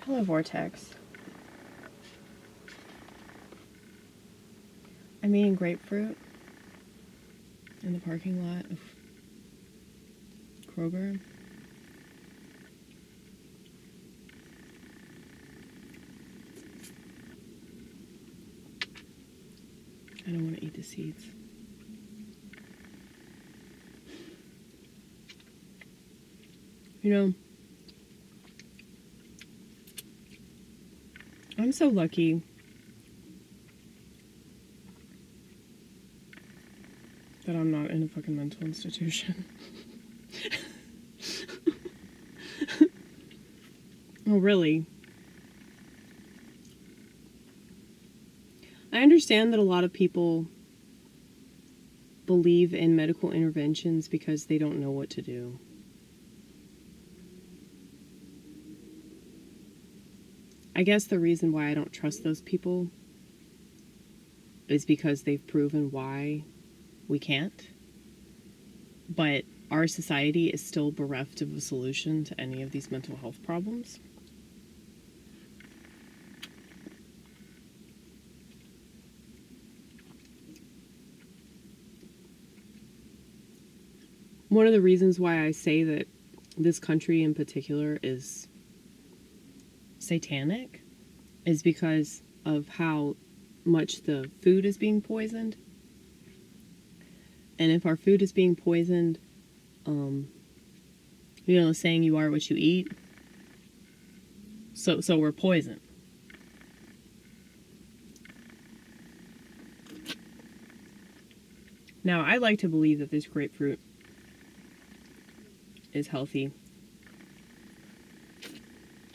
Hello, Vortex. I'm eating grapefruit in the parking lot of Kroger. I don't want to eat the seeds. You know, I'm so lucky that I'm not in a fucking mental institution. Oh, really? I understand that a lot of people believe in medical interventions because they don't know what to do. I guess the reason why I don't trust those people is because they've proven why we can't. But our society is still bereft of a solution to any of these mental health problems. One of the reasons why I say that this country in particular is satanic is because of how much the food is being poisoned. And if our food is being poisoned, you know, saying you are what you eat. So we're poisoned. Now, I like to believe that this grapefruit is healthy.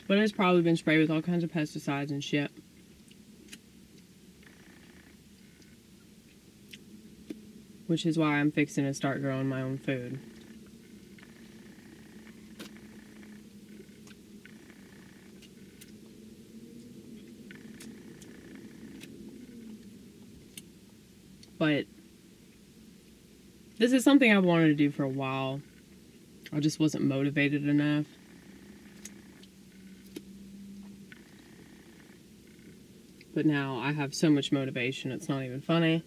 But it's probably been sprayed with all kinds of pesticides and shit. Which is why I'm fixing to start growing my own food. But this is something I've wanted to do for a while. I just wasn't motivated enough. But now I have so much motivation, it's not even funny.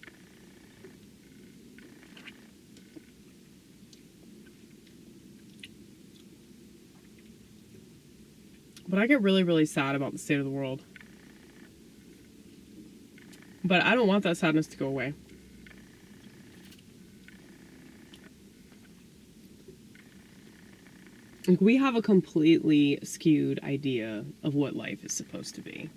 But I get really, really sad about the state of the world. But I don't want that sadness to go away. Like, we have a completely skewed idea of what life is supposed to be.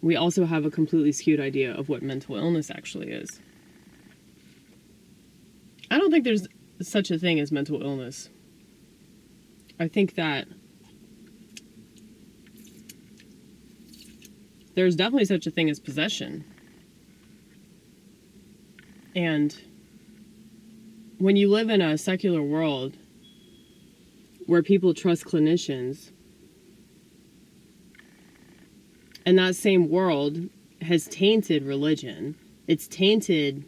We also have a completely skewed idea of what mental illness actually is. I don't think there's such a thing as mental illness. I think that there's definitely such a thing as possession. And when you live in a secular world where people trust clinicians, and that same world has tainted religion, it's tainted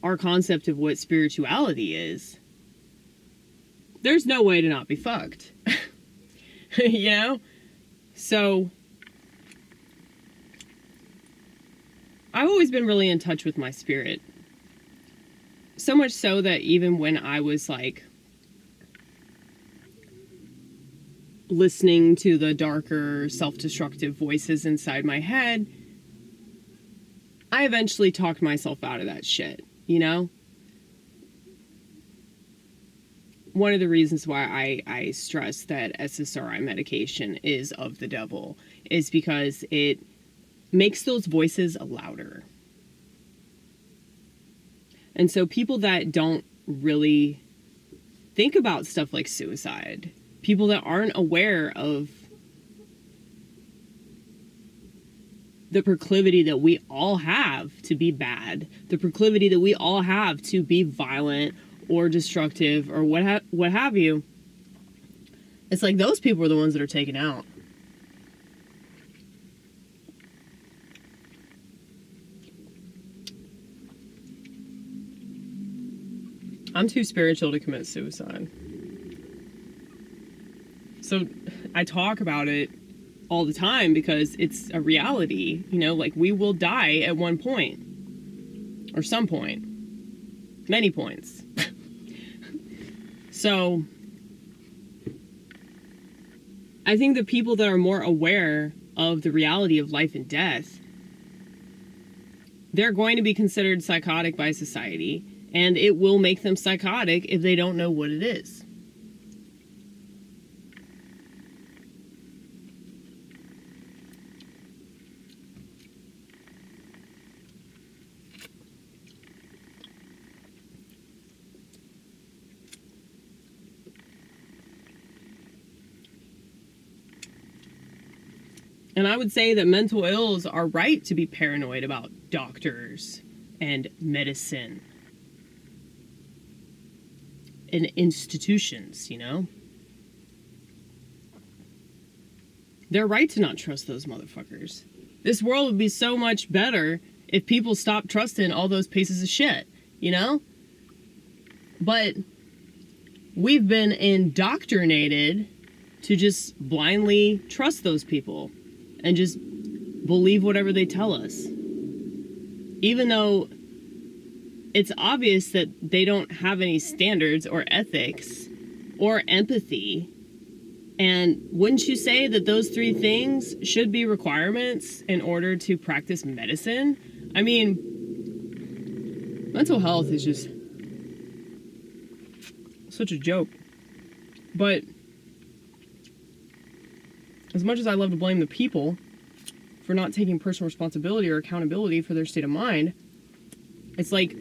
our concept of what spirituality is, there's no way to not be fucked. You know? So I've always been really in touch with my spirit. So much so that even when I was like listening to the darker, self-destructive voices inside my head, I eventually talked myself out of that shit, you know? One of the reasons why I stress that SSRI medication is of the devil is because it makes those voices louder. And so people that don't really think about stuff like suicide, people that aren't aware of the proclivity that we all have to be bad, the proclivity that we all have to be violent or destructive or what have you, it's like those people are the ones that are taken out. I'm too spiritual to commit suicide. So I talk about it all the time because it's a reality, you know, like we will die at one point or some point, many points. So I think the people that are more aware of the reality of life and death, they're going to be considered psychotic by society, and it will make them psychotic if they don't know what it is. And I would say that mental ills are right to be paranoid about doctors and medicine and institutions, you know? They're right to not trust those motherfuckers. This world would be so much better if people stopped trusting all those pieces of shit, you know? But we've been indoctrinated to just blindly trust those people and just believe whatever they tell us. Even though it's obvious that they don't have any standards or ethics or empathy. And wouldn't you say that those three things should be requirements in order to practice medicine? I mean, mental health is just such a joke. But as much as I love to blame the people for not taking personal responsibility or accountability for their state of mind, it's like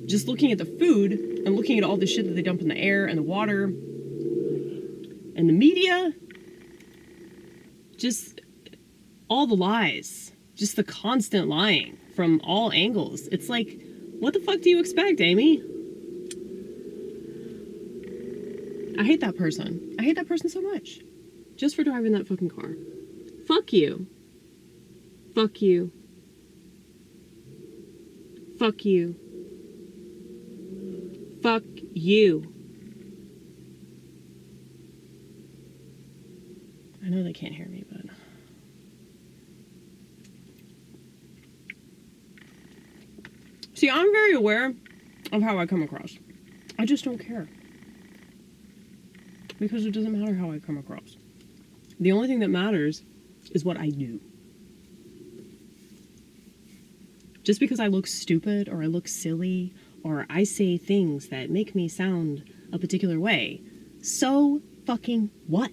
just looking at the food and looking at all the shit that they dump in the air and the water and the media, just all the lies, just the constant lying from all angles. It's like, what the fuck do you expect, Amy? I hate that person. I hate that person so much. Just for driving that fucking car. Fuck you. Fuck you. Fuck you. Fuck you. I know they can't hear me, but... See, I'm very aware of how I come across. I just don't care. Because it doesn't matter how I come across. The only thing that matters is what I do. Just because I look stupid or I look silly or I say things that make me sound a particular way, so fucking what?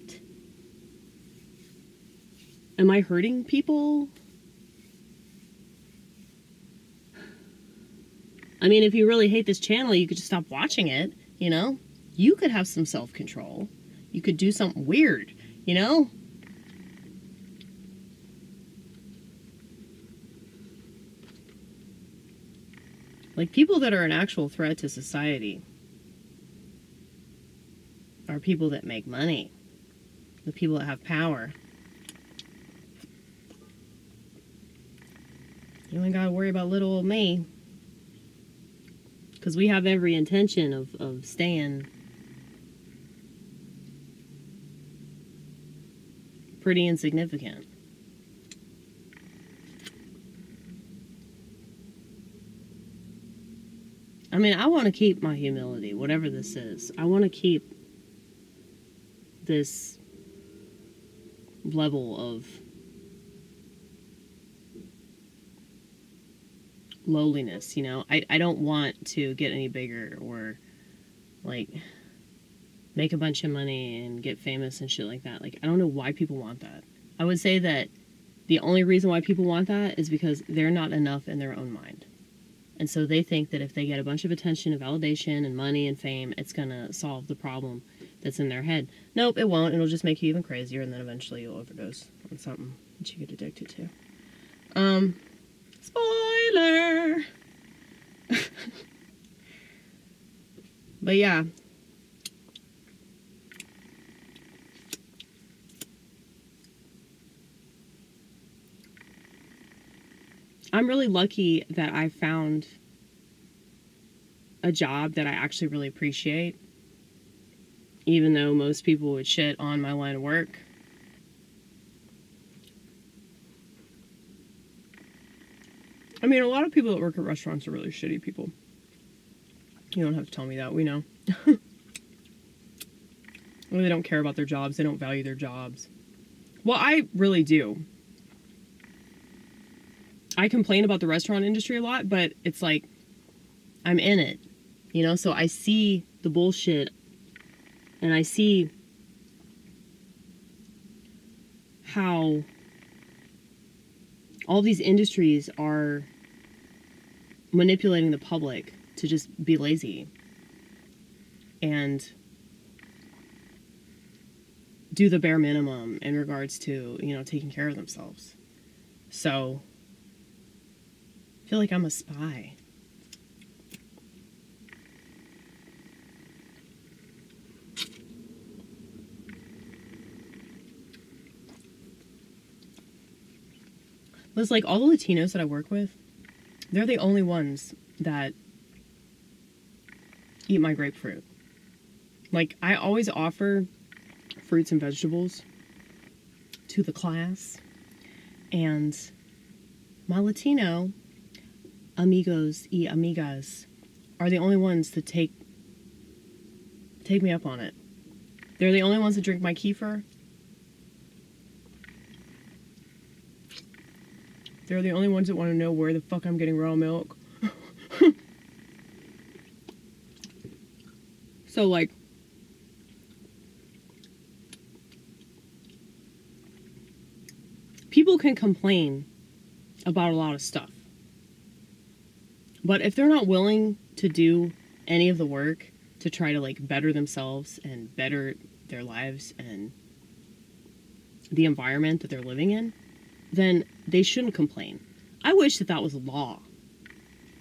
Am I hurting people? I mean, if you really hate this channel, you could just stop watching it, you know? You could have some self-control. You could do something weird, you know? Like, people that are an actual threat to society are people that make money. The people that have power. You ain't gotta worry about little old me. Because we have every intention of staying pretty insignificant. I mean, I want to keep my humility, whatever this is. I want to keep this level of lowliness, you know? I don't want to get any bigger or, like, make a bunch of money and get famous and shit like that. Like, I don't know why people want that. I would say that the only reason why people want that is because they're not enough in their own mind. And so they think that if they get a bunch of attention and validation and money and fame, it's going to solve the problem that's in their head. Nope, it won't. It'll just make you even crazier, and then eventually you'll overdose on something that you get addicted to. Spoiler! But yeah. I'm really lucky that I found a job that I actually really appreciate. Even though most people would shit on my line of work. I mean, a lot of people that work at restaurants are really shitty people. You don't have to tell me that. We know. Well, they don't care about their jobs. They don't value their jobs. Well, I really do. I complain about the restaurant industry a lot, but it's like, I'm in it, you know? So I see the bullshit, and I see how all these industries are manipulating the public to just be lazy and do the bare minimum in regards to, you know, taking care of themselves. So I feel like I'm a spy. It's like all the Latinos that I work with, they're the only ones that eat my grapefruit. Like, I always offer fruits and vegetables to the class, and my Latino amigos y amigas are the only ones that take me up on it. They're the only ones that drink my kefir. They're the only ones that want to know where the fuck I'm getting raw milk. So, like, people can complain about a lot of stuff. But if they're not willing to do any of the work to try to, like, better themselves and better their lives and the environment that they're living in, then they shouldn't complain. I wish that that was law.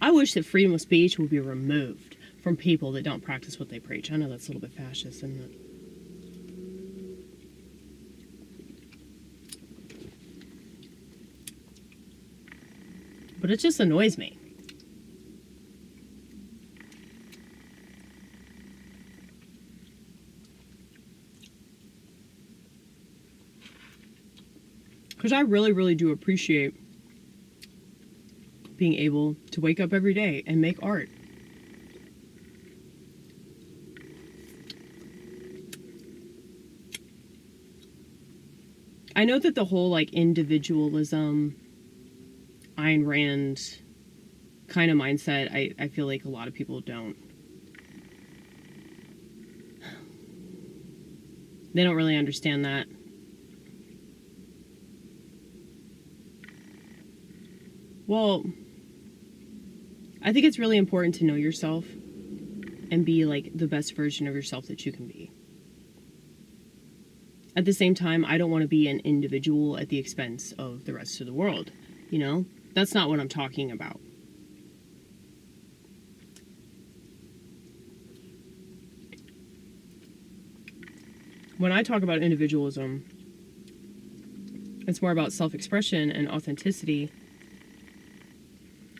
I wish that freedom of speech would be removed from people that don't practice what they preach. I know that's a little bit fascist, isn't it? But it just annoys me. Because I really, really do appreciate being able to wake up every day and make art. I know that the whole, like, individualism, Ayn Rand kind of mindset, I feel like a lot of people don't. They don't really understand that. Well, I think it's really important to know yourself and be, like, the best version of yourself that you can be. At the same time, I don't want to be an individual at the expense of the rest of the world, you know? That's not what I'm talking about. When I talk about individualism, it's more about self-expression and authenticity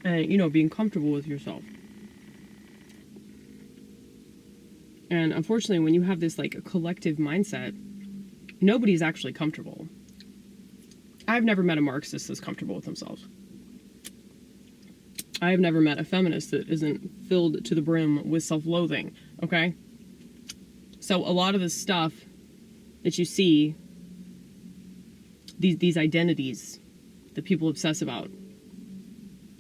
and, you know, being comfortable with yourself. And unfortunately, when you have this, like, a collective mindset, nobody's actually comfortable. I've never met a Marxist that's comfortable with themselves. I have never met a feminist that isn't filled to the brim with self-loathing, okay? So a lot of the stuff that you see, these identities that people obsess about,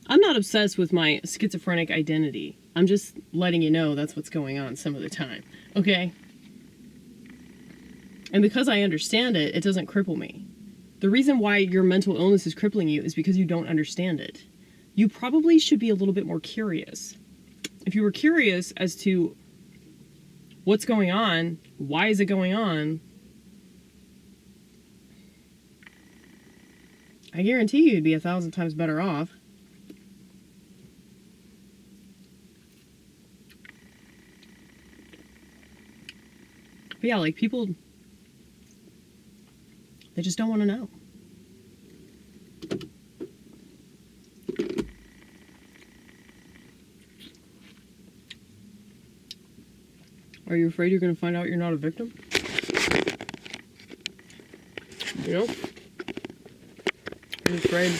I'm not obsessed with my schizophrenic identity. I'm just letting you know that's what's going on some of the time, okay? And because I understand it, it doesn't cripple me. The reason why your mental illness is crippling you is because you don't understand it. You probably should be a little bit more curious. If you were curious as to what's going on, why is it going on, I guarantee you'd be 1,000 times better off. But yeah, like, people, they just don't want to know. Are you afraid you're going to find out you're not a victim? You know? I'm afraid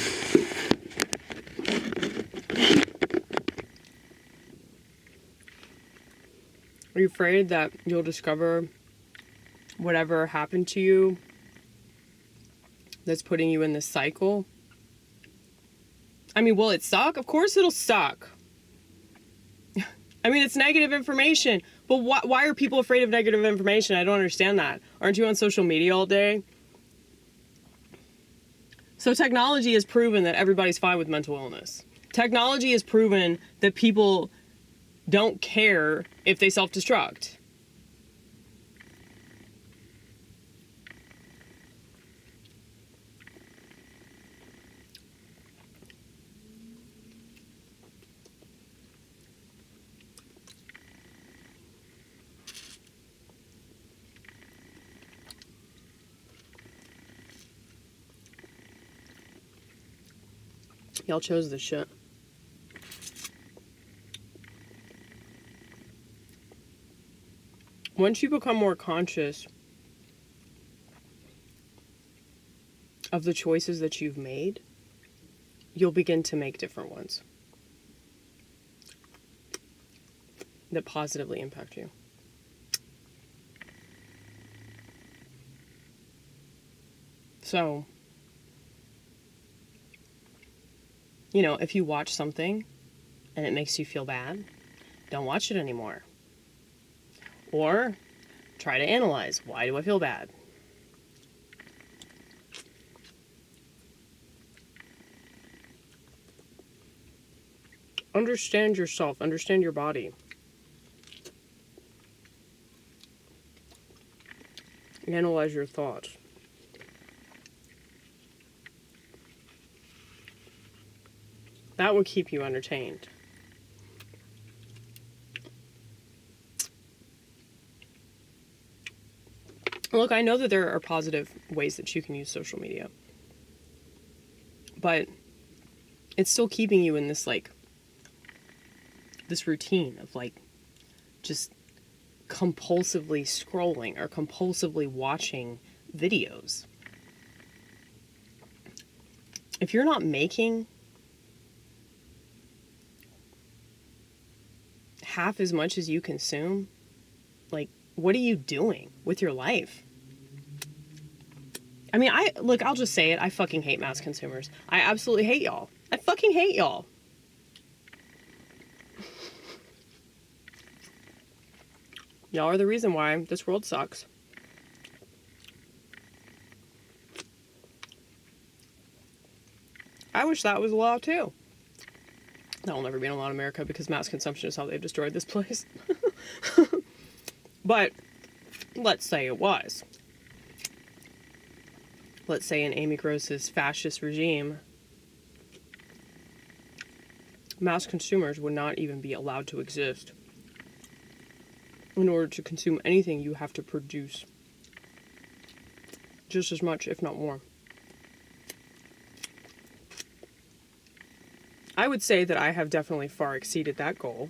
Are you afraid that you'll discover whatever happened to you that's putting you in this cycle? I mean, will it suck? Of course it'll suck. I mean, it's negative information. But why are people afraid of negative information? I don't understand that. Aren't you on social media all day? So technology has proven that everybody's fine with mental illness. Technology has proven that people don't care if they self-destruct. Y'all chose this shit. Once you become more conscious of the choices that you've made, you'll begin to make different ones that positively impact you. So, you know, if you watch something and it makes you feel bad, don't watch it anymore. Or try to analyze, why do I feel bad? Understand yourself, understand your body. Analyze your thoughts. That will keep you entertained. Look, I know that there are positive ways that you can use social media, but it's still keeping you in this, like, this routine of, like, just compulsively scrolling or compulsively watching videos. If you're not making half as much as you consume, like, what are you doing with your life? I mean, I'll just say it. I fucking hate mass consumers. I absolutely hate y'all. I fucking hate y'all. Y'all are the reason why this world sucks. I wish that was a law too. That will never be in a law in America because mass consumption is how they've destroyed this place. But let's say it was. Let's say in Amy Gross's fascist regime, mass consumers would not even be allowed to exist. In order to consume anything, you have to produce just as much, if not more. I would say that I have definitely far exceeded that goal.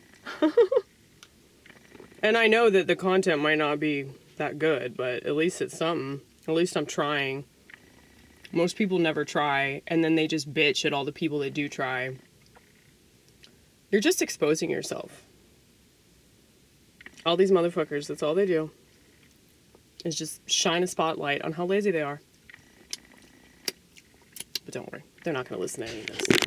And I know that the content might not be that good, but at least it's something. At least I'm trying. Most people never try, and then they just bitch at all the people that do try. You're just exposing yourself. All these motherfuckers, that's all they do, is just shine a spotlight on how lazy they are. But don't worry, they're not going to listen to any of this.